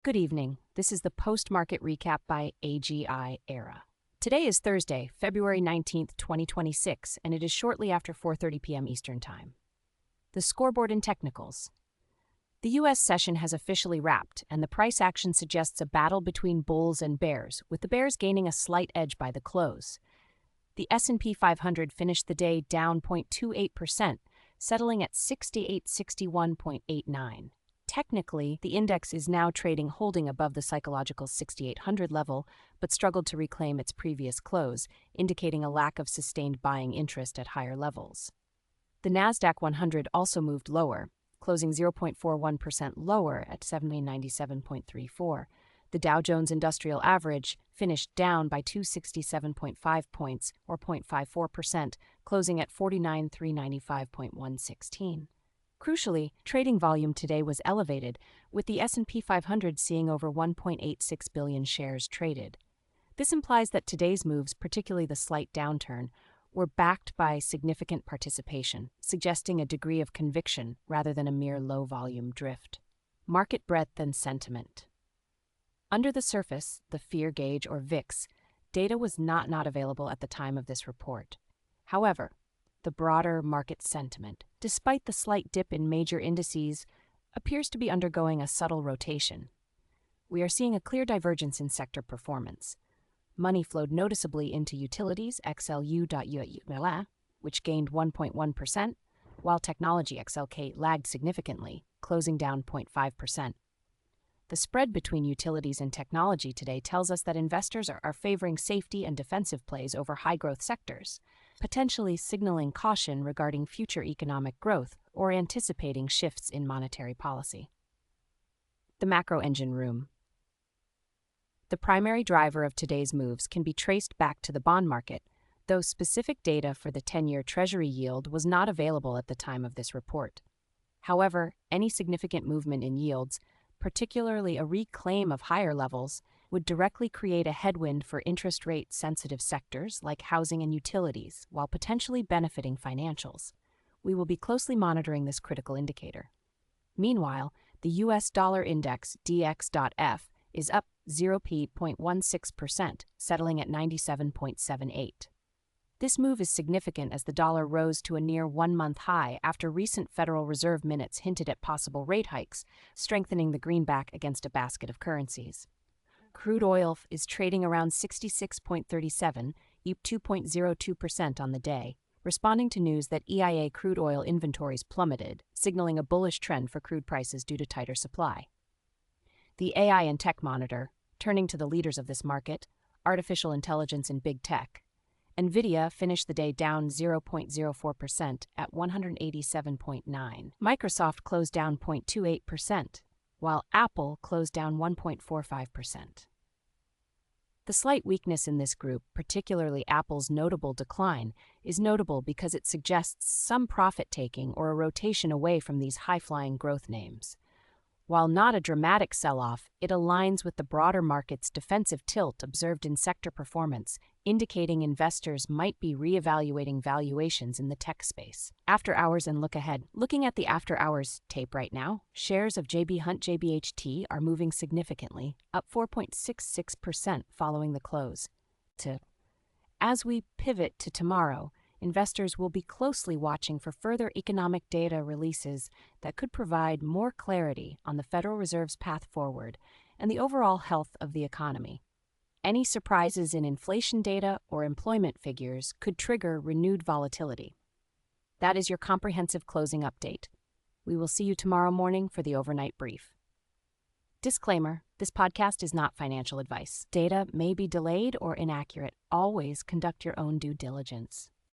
Good evening. This is the post-market recap by AGI Era. Today is Thursday, February 19th, 2026, and it is shortly after 4:30 p.m. Eastern Time. The scoreboard and technicals. The U.S. session has officially wrapped, and the price action suggests a battle between bulls and bears, with the bears gaining a slight edge by the close. The S&P 500 finished the day down 0.28%, settling at 6861.89. Technically, the index is now trading holding above the psychological 6,800 level, but struggled to reclaim its previous close, indicating a lack of sustained buying interest at higher levels. The Nasdaq 100 also moved lower, closing 0.41% lower at 797.34. The Dow Jones Industrial Average finished down by 267.5 points, or 0.54%, closing at 49,395.116. Crucially, trading volume today was elevated, with the S&P 500 seeing over 1.86 billion shares traded. This implies that today's moves, particularly the slight downturn, were backed by significant participation, suggesting a degree of conviction rather than a mere low-volume drift. Market breadth and sentiment. Under the surface, the fear gauge, or VIX, data was not available at the time of this report. However, the broader market sentiment, despite the slight dip in major indices, appears to be undergoing a subtle rotation. We are seeing a clear divergence in sector performance. Money flowed noticeably into utilities, XLU.ULA, which gained 1.1%, while technology, XLK, lagged significantly, closing down 0.5%. The spread between utilities and technology today tells us that investors are favoring safety and defensive plays over high-growth sectors, potentially signaling caution regarding future economic growth or anticipating shifts in monetary policy. The macro engine room. The primary driver of today's moves can be traced back to the bond market, though specific data for the 10-year Treasury Yield was not available at the time of this report. However, any significant movement in yields, particularly a reclaim of higher levels, would directly create a headwind for interest rate-sensitive sectors like housing and utilities, while potentially benefiting financials. We will be closely monitoring this critical indicator. Meanwhile, the U.S. dollar index, DX.F, is up 0.16%, settling at 97.78. This move is significant as the dollar rose to a near one-month high after recent Federal Reserve minutes hinted at possible rate hikes, strengthening the greenback against a basket of currencies. Crude oil is trading around 66.37, up 2.02% on the day, responding to news that EIA crude oil inventories plummeted, signaling a bullish trend for crude prices due to tighter supply. The AI and Tech Monitor, turning to the leaders of this market, artificial intelligence and big tech. Nvidia finished the day down 0.04% at 187.9. Microsoft closed down 0.28%, while Apple closed down 1.45%. The slight weakness in this group, particularly Apple's notable decline, is notable because it suggests some profit-taking or a rotation away from these high-flying growth names. While not a dramatic sell-off, it aligns with the broader market's defensive tilt observed in sector performance, indicating investors might be reevaluating valuations in the tech space. After hours and look ahead. Looking at the after hours tape right now, shares of JBHT are moving significantly, up 4.66% following the close. As we pivot to tomorrow, investors will be closely watching for further economic data releases that could provide more clarity on the Federal Reserve's path forward and the overall health of the economy. Any surprises in inflation data or employment figures could trigger renewed volatility. That is your comprehensive closing update. We will see you tomorrow morning for the overnight brief. Disclaimer: this podcast is not financial advice. Data may be delayed or inaccurate. Always conduct your own due diligence.